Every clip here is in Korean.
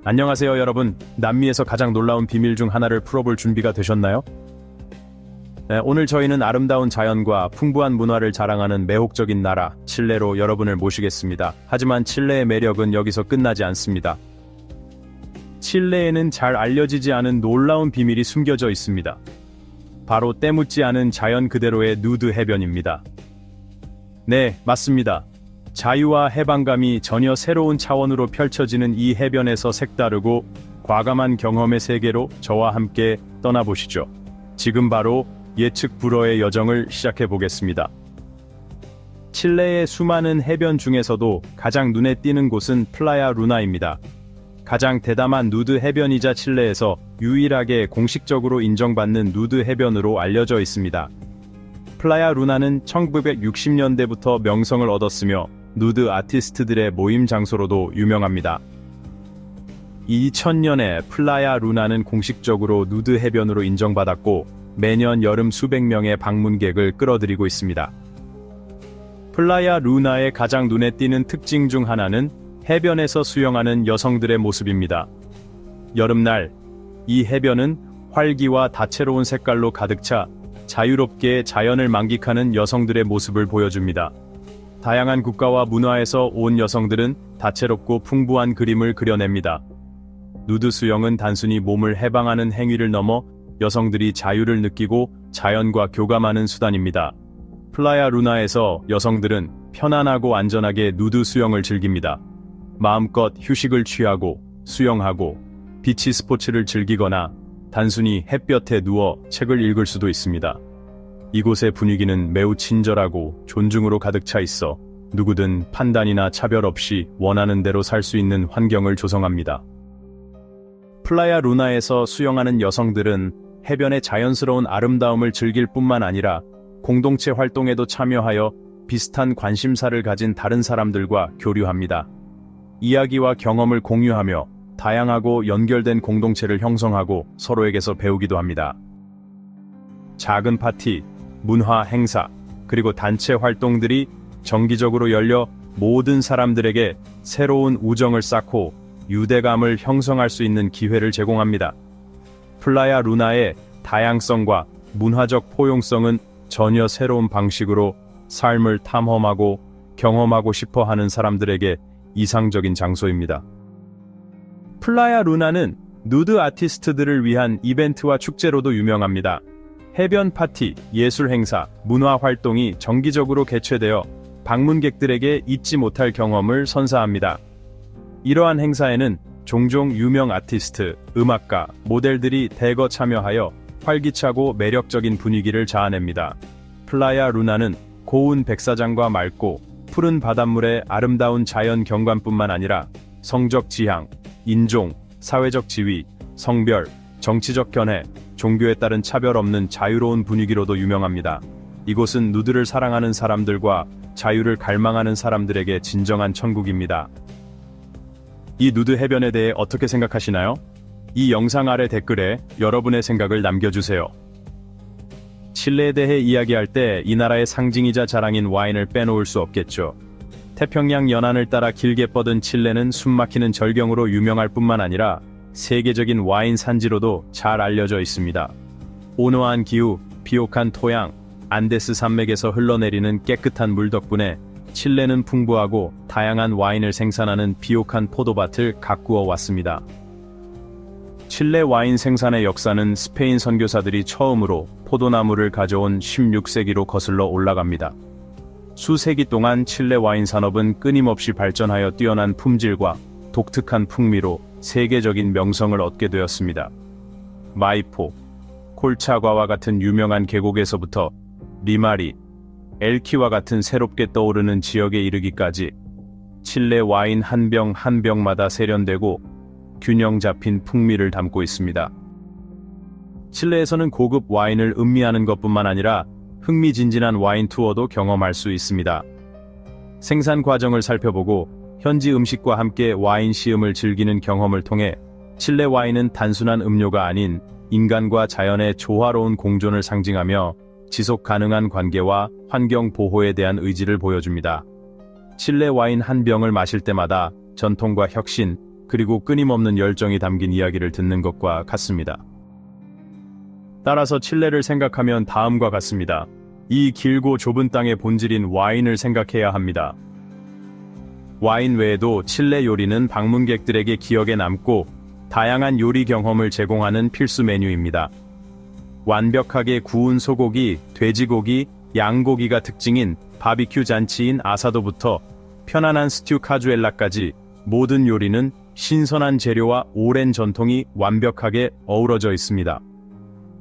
안녕하세요 여러분. 남미에서 가장 놀라운 비밀 중 하나를 풀어볼 준비가 되셨나요? 네, 오늘 저희는 아름다운 자연과 풍부한 문화를 자랑하는 매혹적인 나라 칠레로 여러분을 모시겠습니다. 하지만 칠레의 매력은 여기서 끝나지 않습니다. 칠레에는 잘 알려지지 않은 놀라운 비밀이 숨겨져 있습니다. 바로 때묻지 않은 자연 그대로의 누드 해변입니다. 네, 맞습니다. 자유와 해방감이 전혀 새로운 차원으로 펼쳐지는 이 해변에서 색다르고 과감한 경험의 세계로 저와 함께 떠나보시죠. 지금 바로 예측 불허의 여정을 시작해 보겠습니다. 칠레의 수많은 해변 중에서도 가장 눈에 띄는 곳은 플라야 루나입니다. 가장 대담한 누드 해변이자 칠레에서 유일하게 공식적으로 인정받는 누드 해변으로 알려져 있습니다. 플라야 루나는 1960년대부터 명성을 얻었으며 누드 아티스트들의 모임 장소로도 유명합니다. 2000년에 플라야 루나는 공식적으로 누드 해변으로 인정받았고 매년 여름 수백 명의 방문객을 끌어들이고 있습니다. 플라야 루나의 가장 눈에 띄는 특징 중 하나는 해변에서 수영하는 여성들의 모습입니다. 여름날 이 해변은 활기와 다채로운 색깔로 가득 차 자유롭게 자연을 만끽하는 여성들의 모습을 보여줍니다. 다양한 국가와 문화에서 온 여성들은 다채롭고 풍부한 그림을 그려냅니다. 누드 수영은 단순히 몸을 해방하는 행위를 넘어 여성들이 자유를 느끼고 자연과 교감하는 수단입니다. 플라야 루나에서 여성들은 편안하고 안전하게 누드 수영을 즐깁니다. 마음껏 휴식을 취하고 수영하고 비치 스포츠를 즐기거나 단순히 햇볕에 누워 책을 읽을 수도 있습니다. 이곳의 분위기는 매우 친절하고 존중으로 가득 차 있어 누구든 판단이나 차별 없이 원하는 대로 살 수 있는 환경을 조성합니다. 플라야 루나에서 수영하는 여성들은 해변의 자연스러운 아름다움을 즐길 뿐만 아니라 공동체 활동에도 참여하여 비슷한 관심사를 가진 다른 사람들과 교류합니다. 이야기와 경험을 공유하며 다양하고 연결된 공동체를 형성하고 서로에게서 배우기도 합니다. 작은 파티, 문화 행사, 그리고 단체 활동들이 정기적으로 열려 모든 사람들에게 새로운 우정을 쌓고 유대감을 형성할 수 있는 기회를 제공합니다. 플라야 루나의 다양성과 문화적 포용성은 전혀 새로운 방식으로 삶을 탐험하고 경험하고 싶어 하는 사람들에게 이상적인 장소입니다. 플라야 루나는 누드 아티스트들을 위한 이벤트와 축제로도 유명합니다. 해변 파티, 예술 행사, 문화 활동이 정기적으로 개최되어 방문객들에게 잊지 못할 경험을 선사합니다. 이러한 행사에는 종종 유명 아티스트, 음악가, 모델들이 대거 참여하여 활기차고 매력적인 분위기를 자아냅니다. 플라야 루나는 고운 백사장과 맑고 푸른 바닷물의 아름다운 자연 경관뿐만 아니라 성적 지향, 인종, 사회적 지위, 성별, 정치적 견해, 종교에 따른 차별 없는 자유로운 분위기로도 유명합니다. 이곳은 누드를 사랑하는 사람들과 자유를 갈망하는 사람들에게 진정한 천국입니다. 이 누드 해변에 대해 어떻게 생각하시나요? 이 영상 아래 댓글에 여러분의 생각을 남겨주세요. 칠레에 대해 이야기할 때 이 나라의 상징이자 자랑인 와인을 빼놓을 수 없겠죠. 태평양 연안을 따라 길게 뻗은 칠레는 숨막히는 절경으로 유명할 뿐만 아니라 세계적인 와인 산지로도 잘 알려져 있습니다. 온화한 기후, 비옥한 토양, 안데스 산맥에서 흘러내리는 깨끗한 물 덕분에 칠레는 풍부하고 다양한 와인을 생산하는 비옥한 포도밭을 가꾸어 왔습니다. 칠레 와인 생산의 역사는 스페인 선교사들이 처음으로 포도나무를 가져온 16세기로 거슬러 올라갑니다. 수세기 동안 칠레 와인 산업은 끊임없이 발전하여 뛰어난 품질과 독특한 풍미로 세계적인 명성을 얻게 되었습니다. 마이포, 콜차과와 같은 유명한 계곡에서부터 리마리, 엘키와 같은 새롭게 떠오르는 지역에 이르기까지 칠레 와인 한 병 한 병마다 세련되고 균형 잡힌 풍미를 담고 있습니다. 칠레에서는 고급 와인을 음미하는 것뿐만 아니라 흥미진진한 와인 투어도 경험할 수 있습니다. 생산 과정을 살펴보고 현지 음식과 함께 와인 시음을 즐기는 경험을 통해 칠레 와인은 단순한 음료가 아닌 인간과 자연의 조화로운 공존을 상징하며 지속 가능한 관계와 환경 보호에 대한 의지를 보여줍니다. 칠레 와인 한 병을 마실 때마다 전통과 혁신, 그리고 끊임없는 열정이 담긴 이야기를 듣는 것과 같습니다. 따라서 칠레를 생각하면 다음과 같습니다. 이 길고 좁은 땅의 본질인 와인을 생각해야 합니다. 와인 외에도 칠레 요리는 방문객들에게 기억에 남고 다양한 요리 경험을 제공하는 필수 메뉴입니다. 완벽하게 구운 소고기, 돼지고기, 양고기가 특징인 바비큐 잔치인 아사도부터 편안한 스튜 카주엘라까지 모든 요리는 신선한 재료와 오랜 전통이 완벽하게 어우러져 있습니다.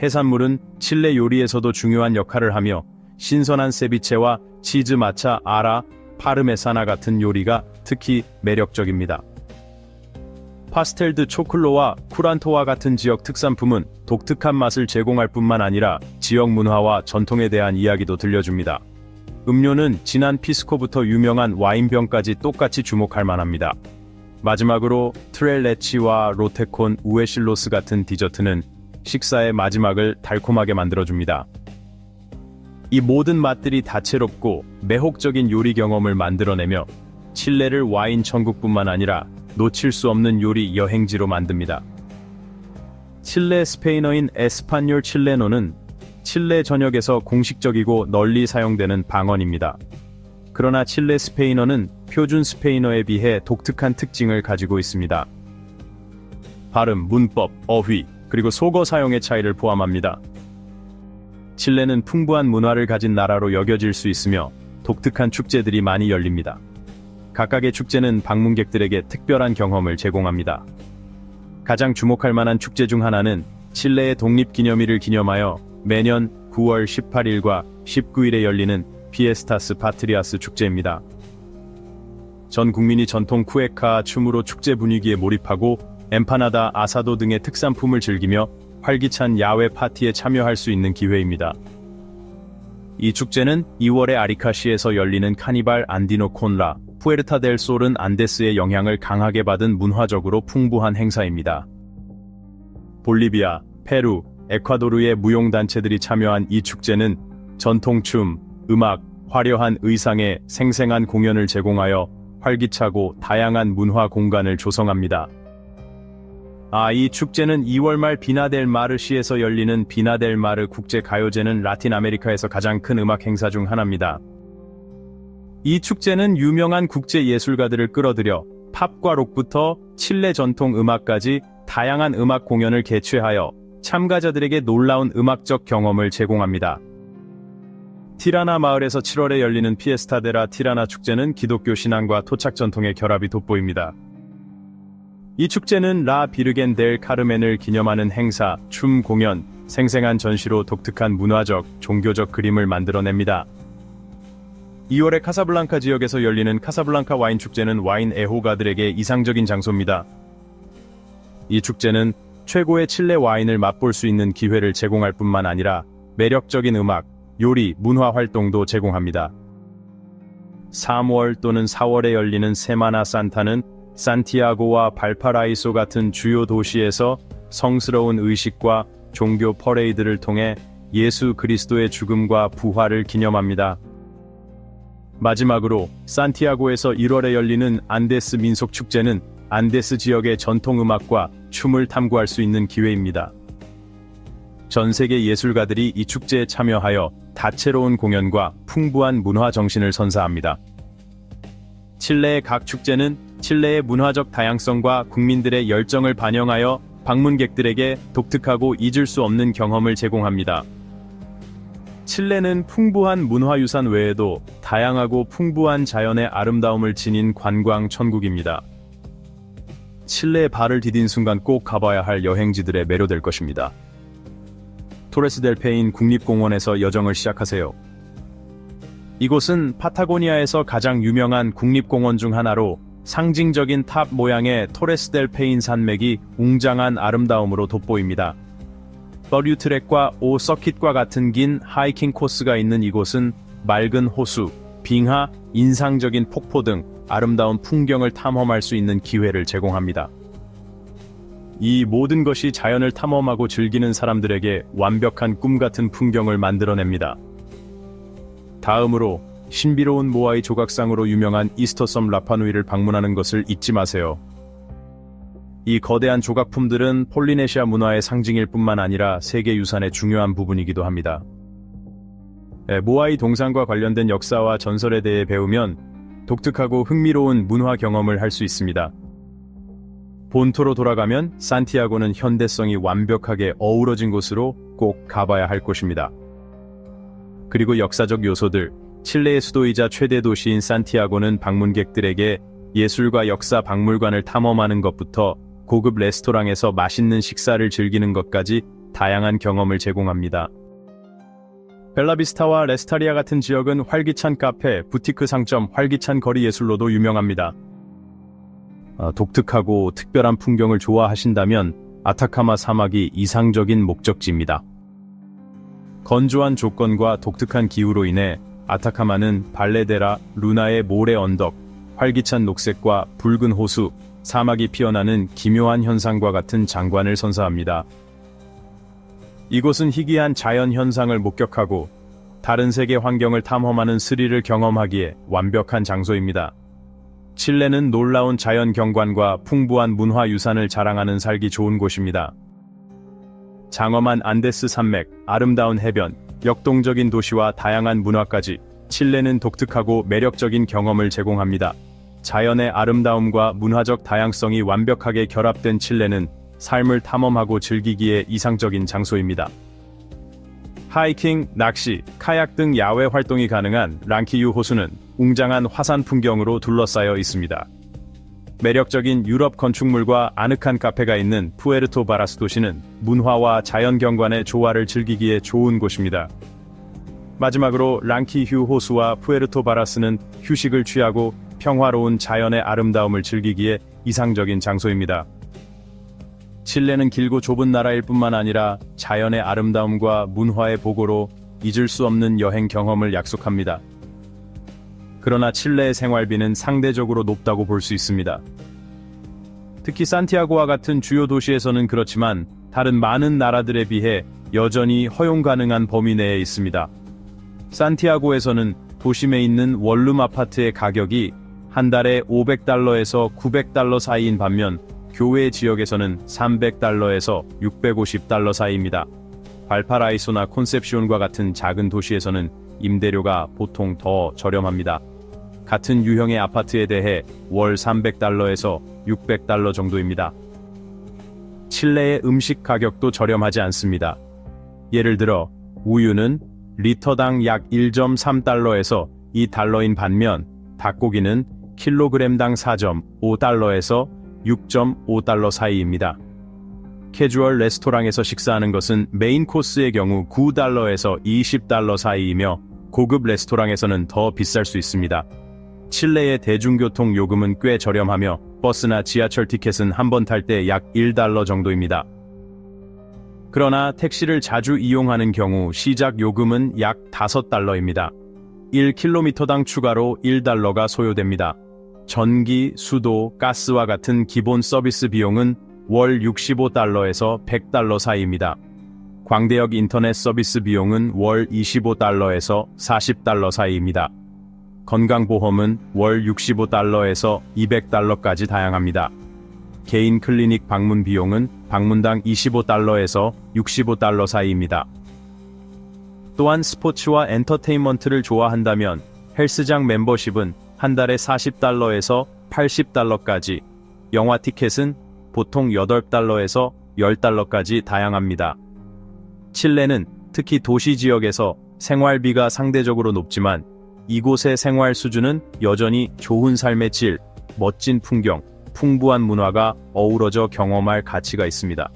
해산물은 칠레 요리에서도 중요한 역할을 하며 신선한 세비체와 치즈 마차 아라, 파르메사나 같은 요리가 특히 매력적입니다. 파스텔 드 초클로와 쿠란토와 같은 지역 특산품은 독특한 맛을 제공할 뿐만 아니라 지역 문화와 전통에 대한 이야기도 들려줍니다. 음료는 진한 피스코부터 유명한 와인병까지 똑같이 주목할 만합니다. 마지막으로 트렐레치와 로테콘 우에실로스 같은 디저트는 식사의 마지막을 달콤하게 만들어줍니다. 이 모든 맛들이 다채롭고 매혹적인 요리 경험을 만들어내며 칠레를 와인 천국뿐만 아니라 놓칠 수 없는 요리 여행지로 만듭니다. 칠레 스페인어인 에스파뇰 칠레노는 칠레 전역에서 공식적이고 널리 사용되는 방언입니다. 그러나 칠레 스페인어는 표준 스페인어에 비해 독특한 특징을 가지고 있습니다. 발음, 문법, 어휘, 그리고 속어 사용의 차이를 포함합니다. 칠레는 풍부한 문화를 가진 나라로 여겨질 수 있으며 독특한 축제들이 많이 열립니다. 각각의 축제는 방문객들에게 특별한 경험을 제공합니다. 가장 주목할 만한 축제 중 하나는 칠레의 독립기념일을 기념하여 매년 9월 18일과 19일에 열리는 피에스타스 파트리아스 축제입니다. 전 국민이 전통 쿠에카 춤으로 축제 분위기에 몰입하고 엠파나다, 아사도 등의 특산품을 즐기며 활기찬 야외 파티에 참여할 수 있는 기회입니다. 이 축제는 2월에 아리카시에서 열리는 카니발 안디노 콘라, 푸에르타 델 솔은 안데스의 영향을 강하게 받은 문화적으로 풍부한 행사입니다. 볼리비아, 페루, 에콰도르의 무용단체들이 참여한 이 축제는 전통춤, 음악, 화려한 의상에 생생한 공연을 제공하여 활기차고 다양한 문화 공간을 조성합니다. 이 축제는 2월 말 비나델 마르시에서 열리는 비나델 마르 국제가요제는 라틴 아메리카에서 가장 큰 음악 행사 중 하나입니다. 이 축제는 유명한 국제 예술가들을 끌어들여 팝과 록부터 칠레 전통 음악까지 다양한 음악 공연을 개최하여 참가자들에게 놀라운 음악적 경험을 제공합니다. 티라나 마을에서 7월에 열리는 피에스타 데라 티라나 축제는 기독교 신앙과 토착 전통의 결합이 돋보입니다. 이 축제는 라 비르겐 델 카르멘을 기념하는 행사, 춤 공연, 생생한 전시로 독특한 문화적, 종교적 그림을 만들어냅니다. 2월에 카사블랑카 지역에서 열리는 카사블랑카 와인 축제는 와인 애호가들에게 이상적인 장소입니다. 이 축제는 최고의 칠레 와인을 맛볼 수 있는 기회를 제공할 뿐만 아니라 매력적인 음악, 요리, 문화 활동도 제공합니다. 3월 또는 4월에 열리는 세마나 산타는 산티아고와 발파라이소 같은 주요 도시에서 성스러운 의식과 종교 퍼레이드를 통해 예수 그리스도의 죽음과 부활을 기념합니다. 마지막으로 산티아고에서 1월에 열리는 안데스 민속축제는 안데스 지역의 전통음악과 춤을 탐구할 수 있는 기회입니다. 전 세계 예술가들이 이 축제에 참여하여 다채로운 공연과 풍부한 문화 정신을 선사합니다. 칠레의 각 축제는 칠레의 문화적 다양성과 국민들의 열정을 반영하여 방문객들에게 독특하고 잊을 수 없는 경험을 제공합니다. 칠레는 풍부한 문화유산 외에도 다양하고 풍부한 자연의 아름다움을 지닌 관광 천국입니다. 칠레에 발을 디딘 순간 꼭 가봐야 할 여행지들에 매료될 것입니다. 토레스 델 페인 국립공원에서 여정을 시작하세요. 이곳은 파타고니아에서 가장 유명한 국립공원 중 하나로 상징적인 탑 모양의 토레스 델 페인 산맥이 웅장한 아름다움으로 돋보입니다. 버류트랙과 오 서킷과 같은 긴 하이킹 코스가 있는 이곳은 맑은 호수, 빙하, 인상적인 폭포 등 아름다운 풍경을 탐험할 수 있는 기회를 제공합니다. 이 모든 것이 자연을 탐험하고 즐기는 사람들에게 완벽한 꿈 같은 풍경을 만들어냅니다. 다음으로 신비로운 모아이 조각상으로 유명한 이스터섬 라파누이를 방문하는 것을 잊지 마세요. 이 거대한 조각품들은 폴리네시아 문화의 상징일 뿐만 아니라 세계유산의 중요한 부분이기도 합니다. 모아이 동산과 관련된 역사와 전설에 대해 배우면 독특하고 흥미로운 문화 경험을 할 수 있습니다. 본토로 돌아가면 산티아고는 현대성이 완벽하게 어우러진 곳으로 꼭 가봐야 할 곳입니다. 그리고 역사적 요소들, 칠레의 수도이자 최대 도시인 산티아고는 방문객들에게 예술과 역사 박물관을 탐험하는 것부터 고급 레스토랑에서 맛있는 식사를 즐기는 것까지 다양한 경험을 제공합니다. 벨라비스타와 레스타리아 같은 지역은 활기찬 카페, 부티크 상점, 활기찬 거리 예술로도 유명합니다. 독특하고 특별한 풍경을 좋아하신다면 아타카마 사막이 이상적인 목적지입니다. 건조한 조건과 독특한 기후로 인해 아타카마는 발레데라 루나의 모래 언덕, 활기찬 녹색과 붉은 호수, 사막이 피어나는 기묘한 현상과 같은 장관을 선사합니다. 이곳은 희귀한 자연 현상을 목격하고 다른 세계 환경을 탐험하는 스릴을 경험하기에 완벽한 장소입니다. 칠레는 놀라운 자연 경관과 풍부한 문화 유산을 자랑하는 살기 좋은 곳입니다. 장엄한 안데스 산맥, 아름다운 해변, 역동적인 도시와 다양한 문화까지 칠레는 독특하고 매력적인 경험을 제공합니다. 자연의 아름다움과 문화적 다양성이 완벽하게 결합된 칠레는 삶을 탐험하고 즐기기에 이상적인 장소입니다. 하이킹, 낚시, 카약 등 야외 활동이 가능한 랑키유 호수는 웅장한 화산 풍경으로 둘러싸여 있습니다. 매력적인 유럽 건축물과 아늑한 카페가 있는 푸에르토 바라스 도시는 문화와 자연 경관의 조화를 즐기기에 좋은 곳입니다. 마지막으로 랑키휴 호수와 푸에르토 바라스는 휴식을 취하고 평화로운 자연의 아름다움을 즐기기에 이상적인 장소입니다. 칠레는 길고 좁은 나라일 뿐만 아니라 자연의 아름다움과 문화의 보고로 잊을 수 없는 여행 경험을 약속합니다. 그러나 칠레의 생활비는 상대적으로 높다고 볼 수 있습니다. 특히 산티아고와 같은 주요 도시에서는 그렇지만 다른 많은 나라들에 비해 여전히 허용 가능한 범위 내에 있습니다. 산티아고에서는 도심에 있는 원룸 아파트의 가격이 한 달에 $500에서 $900 사이인 반면 교외 지역에서는 $300에서 $650 사이입니다. 발파라이소나 콘셉시온과 같은 작은 도시에서는 임대료가 보통 더 저렴합니다. 같은 유형의 아파트에 대해 월 $300에서 $600 정도입니다. 칠레의 음식 가격도 저렴하지 않습니다. 예를 들어 우유는 리터당 약 1.3달러에서 2달러인 반면 닭고기는 킬로그램당 4.5달러에서 6.5달러 사이입니다. 캐주얼 레스토랑에서 식사하는 것은 메인 코스의 경우 $9에서 $20 사이이며 고급 레스토랑에서는 더 비쌀 수 있습니다. 칠레의 대중교통 요금은 꽤 저렴하며 버스나 지하철 티켓은 한 번 탈 때 약 $1 정도입니다. 그러나 택시를 자주 이용하는 경우 시작 요금은 약 $5입니다. 1km당 추가로 $1가 소요됩니다. 전기, 수도, 가스와 같은 기본 서비스 비용은 월 $65에서 $100 사이입니다. 광대역 인터넷 서비스 비용은 월 $25에서 $40 사이입니다. 건강보험은 월 $65에서 $200까지 다양합니다. 개인 클리닉 방문 비용은 방문당 $25에서 $65 사이입니다. 또한 스포츠와 엔터테인먼트를 좋아한다면 헬스장 멤버십은 한 달에 $40에서 $80까지, 영화 티켓은 보통 $8에서 $10까지 다양합니다. 칠레는 특히 도시 지역에서 생활비가 상대적으로 높지만 이곳의 생활 수준은 여전히 좋은 삶의 질, 멋진 풍경, 풍부한 문화가 어우러져 경험할 가치가 있습니다.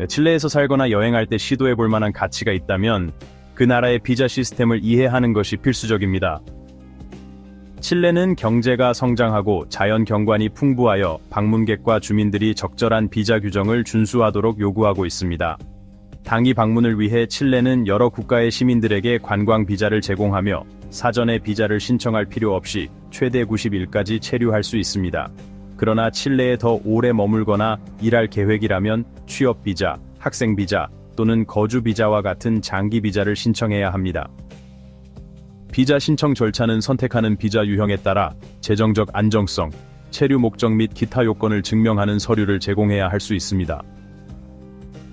칠레에서 살거나 여행할 때 시도해볼 만한 가치가 있다면 그 나라의 비자 시스템을 이해하는 것이 필수적입니다. 칠레는 경제가 성장하고 자연 경관이 풍부하여 방문객과 주민들이 적절한 비자 규정을 준수하도록 요구하고 있습니다. 단기 방문을 위해 칠레는 여러 국가의 시민들에게 관광 비자를 제공하며 사전에 비자를 신청할 필요 없이 최대 90일까지 체류할 수 있습니다. 그러나 칠레에 더 오래 머물거나 일할 계획이라면 취업 비자, 학생 비자 또는 거주 비자와 같은 장기 비자를 신청해야 합니다. 비자 신청 절차는 선택하는 비자 유형에 따라 재정적 안정성, 체류 목적 및 기타 요건을 증명하는 서류를 제공해야 할 수 있습니다.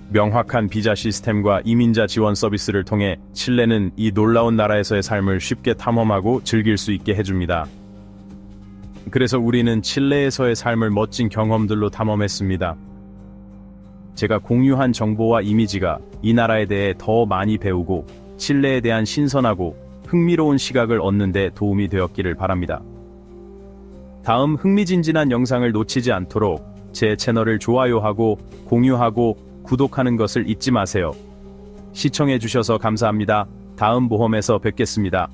명확한 비자 시스템과 이민자 지원 서비스를 통해 칠레는 이 놀라운 나라에서의 삶을 쉽게 탐험하고 즐길 수 있게 해줍니다. 그래서 우리는 칠레에서의 삶을 멋진 경험들로 탐험했습니다. 제가 공유한 정보와 이미지가 이 나라에 대해 더 많이 배우고 칠레에 대한 신선하고 흥미로운 시각을 얻는 데 도움이 되었기를 바랍니다. 다음 흥미진진한 영상을 놓치지 않도록 제 채널을 좋아요하고 공유하고 구독하는 것을 잊지 마세요. 시청해주셔서 감사합니다. 다음 모험에서 뵙겠습니다.